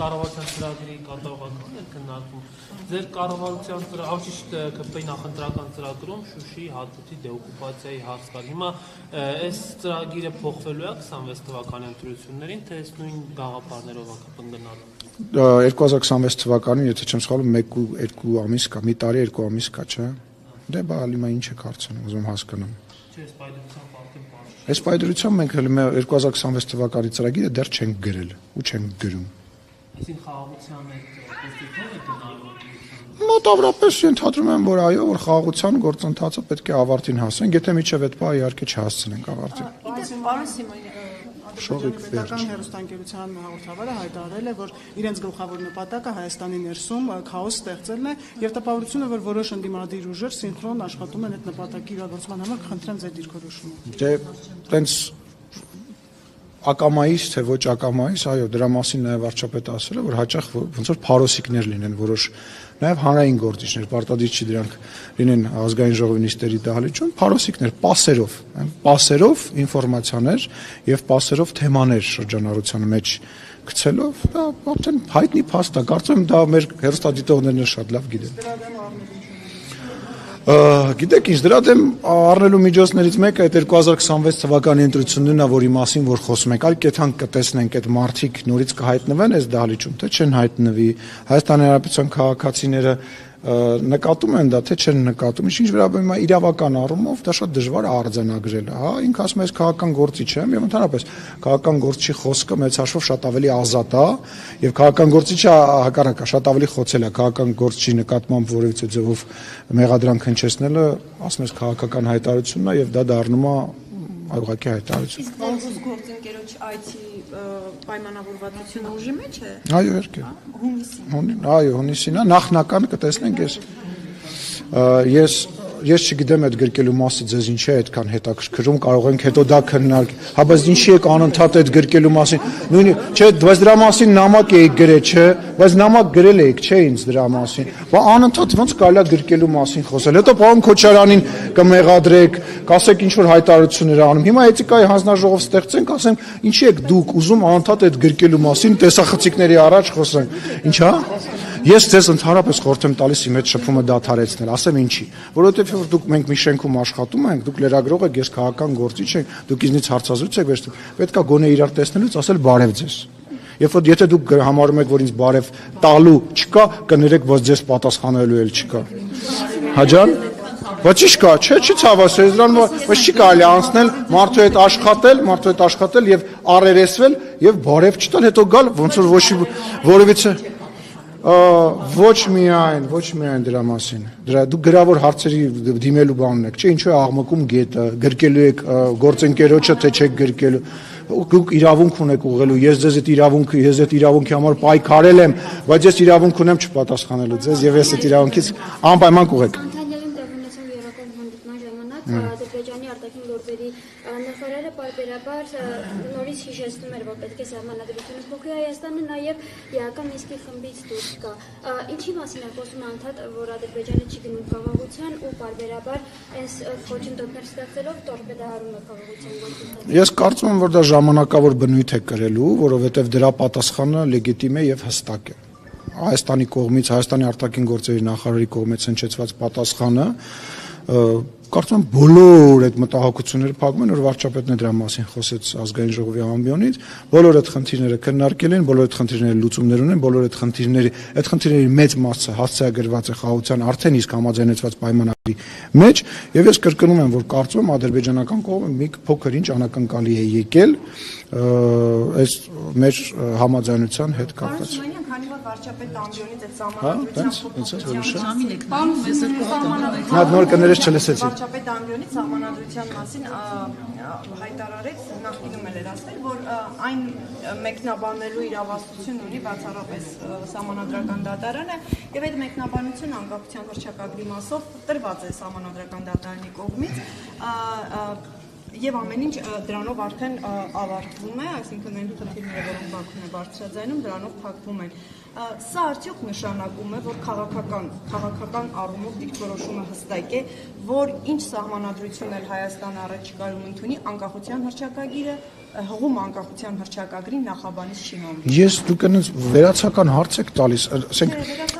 կառավարության ծրագրի կատարողականն է քննարկում։ Ձեր կառավարության ճիշտ ԿՊ-ի նախընտրական ծրագրում Շուշիի հատուտի դեօկուպացիայի հարց կար։ Հիմա այս ծրագիրը փոխվելու է 26 թվականի ընտրություններին, թե այս նույն գաղափարներով է կընկնալու։ 2026 թվականին, եթե չեմ սխալվում, 1-2 ամիս կա, մի տարի 2 ամիս կա, չէ՞։ Դե բա ալիմա ինչ է կարծում, ուզում հասկանամ։ Չէ, սպայդրության պարտին պարզ։ Այս պայդրությամբ մենք 2026 թվականի ծրագիրը դեռ չենք գրել ու չենք գրում։ Այսին խաղաղության հետ կոստիտով է գնալու։ Մոտավորապես ենթադրում եմ, որ այո, որ խաղաղության գործընթացը պետք է ավարտին հասնենք, եթե միջև այդ բա իհարկե չհասցնենք ավարտին։ Պարոն Սիմոնյան, պետական հեռուստաընկերության հաղորդավարը հայտարարել է, որ իրենց գլխավոր նպատակը Հայաստանի ներսում քաոս ստեղծելն է եւ տպավորությունը, որ որոշ ընդդիմադիր ուժեր սինխրոն աշխատում են այդ նպատակի իրագործման համար, կխնդրեմ ձեր դիրքորոշումը։ Դե տենց ակամայից թե ոչ ակամայից, այո, դրա մասին նաև վարչապետը ասել է, որ հաճախ ոնց որ փարոսիկներ լինեն, որոշ նաև հանրային գործիչներ, պարտադիր չի դրանք լինեն ազգային ժողովի նիստերի դահլիճում, փարոսիկներ, պասերով ինֆորմացիաներ եւ պասերով թեմաներ շրջանառության մեջ գցելով, դա արդեն հայտնի փաստ է, կարծում եմ դա մեր հեռուստադիտողներն շատ լավ գիտեն։ Գիտեք ինչ, դրա դեմ առնելու միջոցներից մեկը այդ 2026 թվականի ընտրություններն է, որի մասին որ խոսում ենք, այլ կեթանք կտեսնենք այդ մարդիկ նորից կհայտնվեն այս դահլիճում, թե չեն հայտնվի, Հայաստանի Հանրապետության քաղաքացիները նկատում են դա, թե չեն նկատում, ինչ վերաբերում է իրավական առումով, դա շատ դժվար է արձանագրել, հա, ինքը ասում է, ես քաղաքական գործիչ եմ, եւ ընդհանրապես քաղաքական գործչի խոսքը մեծ հաշվով շատ ավելի ազատ է, եւ քաղաքական գործիչը հակառակը շատ ավելի խոցել է, քաղաքական գործչի նկատմամբ որևիցե ձևով մեղադրանք հնչեցնելը, ասում ես քաղաքական հայտարարությունն է եւ դա դառնում է ուղղակի հայտարարություն։ Իսկ ոնց գործընկերոջ IT պայմանավորվածությունը ուժի մեջ է։ Այո, իհարկե։ Հունիսին։ Այո, հունիսին է, նախնական կտեսնենք ես չգիտեմ այդ գրկելու մասը ձեզ ինչի է այդքան հետաքրքրում, կարող ենք հետո դա քննարկել։ Հա, բայց ինչի եք անընդհատ այդ գրկելու մասին։ Նույնիսկ, չէ, բայց դրա մասին նամակ էիք գրել, չէ, բայց նամակ գրել էիք, չէ, ինձ դրա մասին։ Բա անընդհատ ոնց կարելի է գրկելու մասին խոսել։ Հետո պարոն Քոչարյանին կմեղադրեք, կասեք ինչ որ հայտարարություններ անում։ Հիմա էթիկայի հանձնաժողով ստեղծենք, ասեմ, ինչի եք դուք ուզում անընդհատ այդ գրկելու մասին տեսախցիկների առաջ խոսենք։ Ինչ հա։ Ես ձեզ ընդհանրապես խորհուրդ եմ տալիս իմ այդ շփումը դադարեցնել, ասեմ ինչի, որովհետև որ դուք մենք մի շենքում աշխատում ենք, դուք լրագրող եք, ես քաղաքական գործիչ եմ, դուք ինձնից հարցազրույց եք վերցնում, պետք է գոնե իրար տեսնելուց ասել բարև ձեզ։ Երբ որ եթե դուք համարում եք, որ ինձ բարև տալու չկա, կներեք, որ ձեզ պատասխանելու էլ չկա։ Հաջան։ Բայց ի՞նչ կա, չէ, չի ցավասել, դրան բայց չի կարելի անցնել մարդու հետ աշխատել եւ առերեսվել եւ բարև չտալ, հետո գալ ոնց որ որևիցե ոչ միայն դրա մասին։ Դուք գրավոր հարցերի դիմելու բանն եք, չէ, ինչու է աղմկում գետը, գրկելու եք գործընկերոջը, թե չեք գրկելու։ Դուք իրավունք ունեք ուղղելու, ես այդ իրավունքի համար պայքարել եմ, բայց ես իրավունք ունեմ չպատասխանելու ձեզ եւ ես այդ իրավունքից անպայման կուղեք։ Ադրբեջանի արտաքին գործերի նախարարը պարբերաբար նորից հիշեցնում էր, որ պետք է սահմանադրությունը փոխի Հայաստանը նաև իական Մինսկի խմբից դուրս գա։ Ինչի մասին է խոսում անդադ, որ Ադրբեջանը չի գնում խաղաղության ու պարբերաբար այս խոչընդոտներ ստեղծելով տորպեդահարում է խաղաղության գործընթացը։ Ես կարծում եմ, որ դա ժամանակավոր բնույթ է կրելու, որովհետև դրա պատասխանը լեգիտիմ է եւ հստակ է։ Հայաստանի կողմից, Հայաստանի արտաքին գործերի նախարարի կողմից հնչեցված պատասխանը կարծում եմ բոլոր այդ մտահոգությունները փակում են, որ վարչապետն է դրա մասին խոսեց ազգային ժողովի ամբիոնից, բոլոր այդ խնդիրները քննարկել են, բոլոր այդ խնդիրները լուծումներ ունեն, բոլոր այդ խնդիրների մեծ մասը հասցեագրված է խաղաղության արդեն իսկ համաձայնեցված պայմանագրի մեջ, եւ ես կրկնում եմ, որ կարծում եմ ադրբեջանական կողմը մի փոքր ինչ անակնկալի է եկել այս մեր համաձայնության հետ կապված։ Քանի որ վարչապետ ամբիոնից այդ սահմանադրության վարչապետ ամբիոնից սահմանադրության մասին հայտարարեց, նախկինում էլ էր ասել, որ այն մեկնաբանելու իրավասություն ունի բացառապես սահմանադրական դատարանը եւ այդ մեկնաբանությունը անկախության հռչակագրի մասով տրված է սահմանադրական դատարանի կողմից եւ ամեն ինչ դրանով արդեն ավարտվում է, այսինքն այն խնդիրները, որոնք Բաքուն է բարձրաձայնում, դրանով փակվում են։ Սա արդյոք նշանակում է, որ քաղաքական առումով դիրքորոշումը հստակ է, որ ինչ սահմանադրություն էլ Հայաստանը առաջիկայում ընդունի, անկախության հռչակագիրը հղում անկախության հռչակագրին նախաբանից չի համարվում։ Ես դուք այնպես վերացական հարց եք տալիս, ասենք,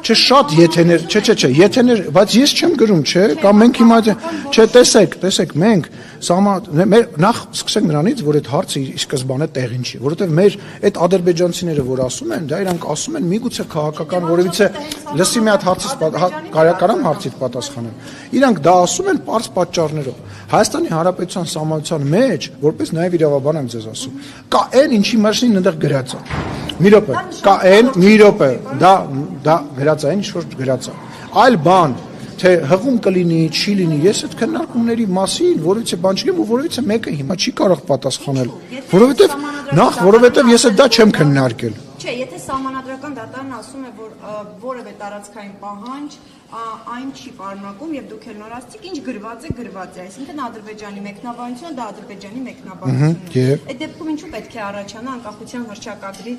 չէ, շատ եթեներ, չէ, եթեներ, բայց ես չեմ գրում, չէ, կամ մենք հիմա չէ, տեսեք, մենք նախ սկսենք նրանից, որ այդ հարցը ի սկզբանե տեղին չի, որովհետև մեր այդ ադրբեջանցիները, որ ասում են, դա իրանք ասում են միգուցե քաղաքական որևիցե լսի մի հատ կարամ հարցից պատասխանեմ։ Իրանք դա ասում են պարզ պատճառներով։ Հայաստանի Հանրապետության Սահմանության մեջ, որպես նաև իրավաբան եմ ձեզ ասում, կա այն ինչի մասին այնտեղ գրած է։ Մի րոպե, կա այն, մի րոպե, դա գրած է, ինչ որ գրած է։ Այլ բան, թե հղում կլինի, չի լինի, ես այդ քննարկումների մասին, որովհետեւ բան չգիտեմ ու որովհետեւ մեկը հիմա չի կարող պատասխանել, որովհետեւ ես դա չեմ քննարկել։ Չէ, եթե Սահմանադրական դատարանը ասում է, որ որևէ տարածքային պահանջ այն չի պարունակում եւ դուք էլ նոր ասացիք, ինչ գրված է, այսինքն Ադրբեջանի մեկնաբանությունը դա Ադրբեջանի մեկնաբանությունն է։ Այդ դեպքում ինչու պետք է առաջանա անկախության հռչակագրի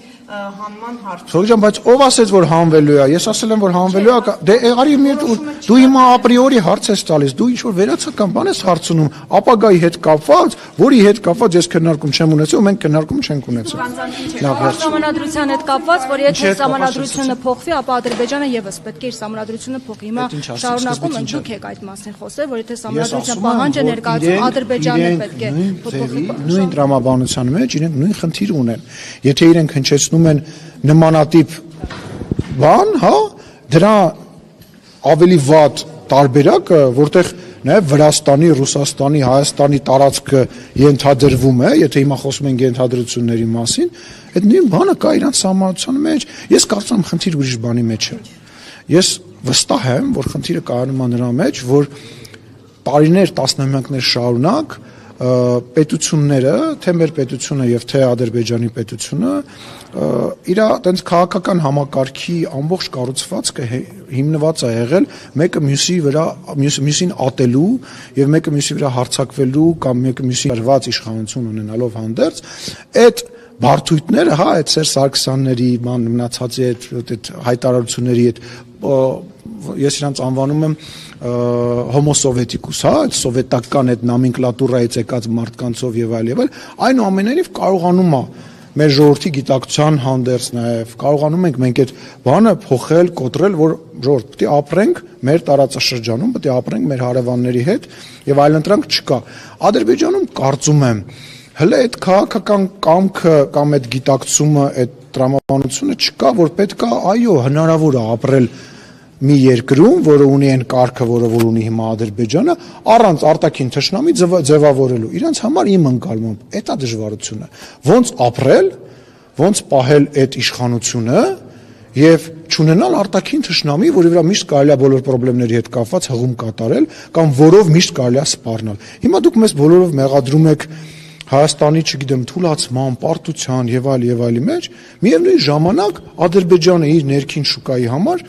հանման հարցը։ Սողջան, բայց ով ասեց, որ հանվելու է։ Ես ասել եմ, որ հանվելու է։ Դե արի դու հիմա ապրիորի հարց ես տալիս, դու ինչ որ վերացական բան ես հարցնում, ապագայի հետ կապված, որի հետ կապված ես քննարկում չեմ ունեցել, ու մենք քննարկում չենք ունեցել։ Սահմանադրության հետ կապված, որ եթե սահմանադրությունը փոխվի, ապա Ադրբեջանը եւս պետք է իր սահմանադրությունը փոխի։ Հիմա շարունակում ենք դուք եք այդ մասին խոսել, որ եթե սահմանադրության պահանջ է ներկայացում, Ադրբեջանը պետք է փոխի։ Նույն տրամաբանության մեջ իրենք նույն խնդիր ունեն։ Եթե իրենք հնչեցնում են նմանատիպ բան, հա, դրա ավելի վատ տարբերակը, որտեղ նաև Վրաստանի, Ռուսաստանի, Հայաստանի տարածքը ենթադրվում է, եթե հիմա խոսում ենք ենթադրությունների մասին, այդ նույն բանը կա իրանց սահմանության մեջ։ Ես կարծում եմ խնդիր ուրիշ բանի մեջ է։ Ես վստահ եմ, որ խնդիրը կայանում է նրա մեջ, որ տարիներ, տասնամյակներ շարունակ պետությունները, թե մեր պետությունը եւ թե Ադրբեջանի պետությունը իր այդպես քաղաքական համակարգի ամբողջ կառուցվածքը հիմնված է եղել մեկը մյուսի վրա մյուսին ատելու եւ մեկը մյուսի վրա հարձակվելու կամ մեկը մյուսի արված իշխանություն ունենալով հանդերձ այդ բարդույթները, հա, այդ Սերժ Սարգսյանների մնացածի այդ հայտարարությունների այդ ես իրանց անվանում եմ հոմոսովետիկուս, հա, այդ սովետական այդ նոմենկլատուրայից եկած մարդկանցով եւ այլ, այնուամենայնիվ կարողանում է մեր ժողովրդի գիտակցության հանդերձ նաև կարողանում ենք մենք այդ բանը փոխել, կոտրել, որ ժողովուրդ պետք է ապրենք մեր տարածաշրջանում, պետք է ապրենք մեր հարևանների հետ եւ այլընտրանք չկա։ Ադրբեջանում կարծում եմ հələ այդ քաղաքական կամքը կամ այդ գիտակցումը, այդ տրամաբանությունը չկա, որ պետքա, այո, հնարավոր է ապրել մի երկրում, որը ունի այն կարգը, որը որ ունի հիմա Ադրբեջանը, առանց արտաքին թշնամի ձևավորելու։ Իրանց համար իմ ընկալմամբ դա դժվարությունը։ Ոնց ապրել, ոնց պահել այդ իշխանությունը եւ չունենալ արտաքին թշնամի, որի վրա միշտ կարելի է բոլոր խնդիրների հետ կապված հղում կատարել կամ որով միշտ կարելի է սպառնալ։ Հիմա դուք մեզ բոլորով մեղադրում եք Հայաստանի, չգիտեմ, թուլացման, պարտության եւ այլի մեջ, միևնույն ժամանակ Ադրբեջանը իր ներքին շուկայի համար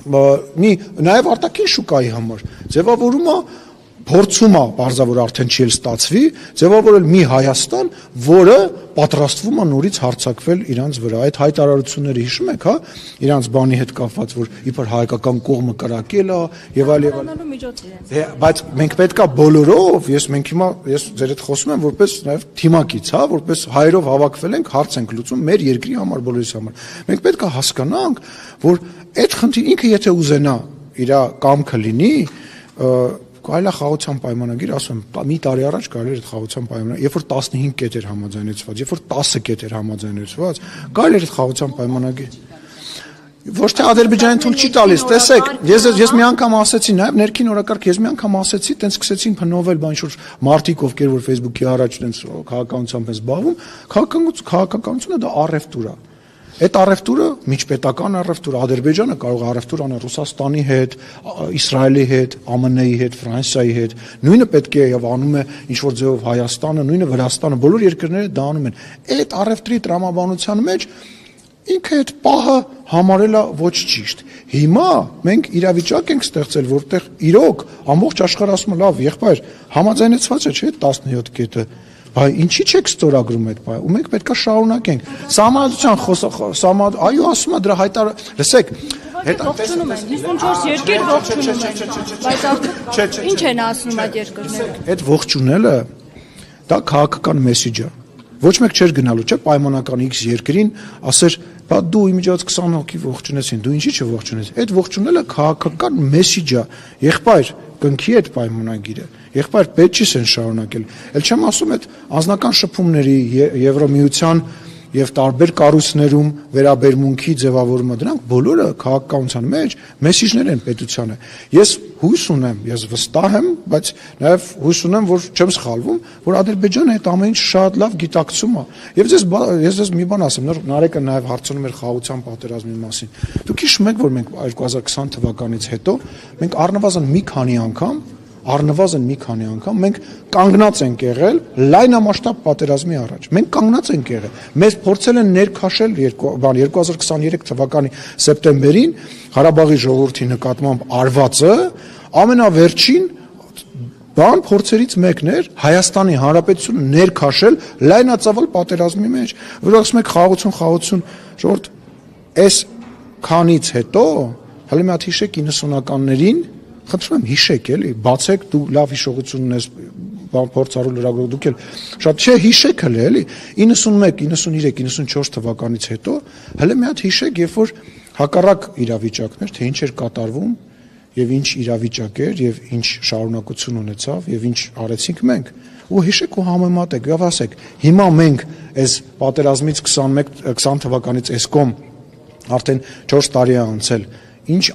նաև արտաքին շուկայի համար ձևավորում է, փորձում է, բարձրավոր արդեն չի ստացվի, ձևավորել մի Հայաստան, որը պատրաստվում է նորից հարձակվել իրանց վրա։ Այդ հայտարարությունները հիշում եք, հա, իրանց բանի հետ կապված, որ իբր հայկական կողմը կրակել է եւ այլ։ Բայց մենք պետքա բոլորով, ես ձեր հետ խոսում եմ որպես նաև թիմակից, հա, որպես հայերով հավաքվել ենք, հարց ենք լուծում մեր երկրի համար, բոլորիս համար։ Մենք պետքա հասկանանք, որ այդ խնդիրը ինքը եթե ուզենա իր կամքը լինի, կարելի է խաղաղության պայմանագիր, ասում եմ, մի տարի առաջ կարելի էր այդ խաղաղության պայմանագիր, երբ որ 15 կետ էր համաձայնեցված, երբ որ 10 կետ էր համաձայնեցված, կարելի էր այդ խաղաղության պայմանագիր։ Ոչ թե Ադրբեջանին թույլ չի տալիս, տեսեք, ես մի անգամ ասեցի, նաև ներքին օրակարգ, ես մի անգամ ասեցի, տենց սկսեցին փնովել բան ինչ-որ մարդիկ, ովքեր որ Facebook-ի առաջ տենց քաղաքականությամբ են զբաղվում, քաղաքականությունը դա առևտուր է։ Այդ առևտուրը միջպետական առևտուր, Ադրբեջանը կարող է առևտուր անել Ռուսաստանի հետ, Իսրայելի հետ, ԱՄՆ-ի հետ, Ֆրանսիայի հետ, նույնը պետք է եւ անում է ինչ որ ձեւով Հայաստանը, նույնը Վրաստանը, բոլոր երկրները դա անում են։ Այդ առևտրի տրամաբանության մեջ ինքը այդ պահը համարել է ոչ ճիշտ։ Հիմա մենք իրավիճակ ենք ստեղծել, որտեղ իրոք ամբողջ աշխարհը ասում է, լավ, եղբայր, համաձայնեցված է, չէ՞, 17 կետը։ Բայց ինչի՞ չեք ստորագրում այդ բանը։ Ու մենք պետքա շարունակենք։ Սահմանադրության այո, ասում է դրա լսեք, ողջունում են 54 երկիր ողջունում են, բայց արդյոք ինչ են ասում այդ երկրները։ Այդ ողջունելը դա քաղաքական մեսեջ է։ Ոչ մեկ չէր գնալու, չէ, պայմանական X երկրին, ասեր, բա դու իմիջիայից 20 հոգի ողջունեցին, դու ինչի՞ չողջունես։ Այդ ողջունելը քաղաքական մեսիջ է։ Եղբայր, կնքի այդ պայմանագիրը։ Եղբայր, պետք չի սեն շարունակել։ Էլ չեմ ասում այդ անձնական շփումների Եվրոմիության եւ տարբեր կառույցներում վերաբերմունքի ձևավորումը դրանք բոլորը քաղաքականության մեջ մեսիջներ են պետությանը։ Ես հույս ունեմ, ես վստահ եմ, բայց նաեւ հույս ունեմ, որ չեմ սխալվում, որ Ադրբեջանը այդ ամեն ինչ շատ լավ գիտակցում է։ Եվ ես մի բան ասեմ, Նարեկը նաեւ հարցնում էր խաղաղության պատերազմի մասին։ Դուք հիշում եք, որ մենք 2020 թվականից հետո մենք առնվազն մի քանի անգամ մենք կանգնած ենք եղել լայնամասշտաբ պատերազմի առաջ։ Մենք կանգնած ենք եղել։ Մեզ փորձել են ներքաշել 2023 թվականի սեպտեմբերին Ղարաբաղի ժողովրդի նկատմամբ արվածը ամենավերջին փորձերից մեկն էր Հայաստանի Հանրապետությունը ներքաշել լայնածավալ պատերազմի մեջ։ Որ ասում եք խաղաղություն, ժողովուրդ, այս քանից հետո հələ մի հատ հիշեք 90-ականներին խնդրում եմ հիշեք էլի, բացեք դու լավ հիշողություն ունես, փորձառու լրագրող դուք էլ շատ չէ հիշեք հələ էլի 91, 93, 94 թվականից հետո հələ մի հատ հիշեք, երբ որ հակառակ իրավիճակներ, թե ինչ էր կատարվում եւ ինչ իրավիճակ էր եւ ինչ շարունակություն ունեցավ եւ ինչ արեցինք մենք ու հիշեք ու համեմատեք եւ ասեք հիմա մենք այս պատերազմից 20 թվականից այս կողմ արդեն 4 տարի է անցել ինչ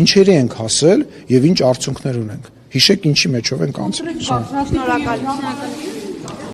ինչերի ենք հասել եւ ինչ արդյունքներ ունենք։ Հիշեք ինչի մեջով ենք անցել։ Շնորհակալություն։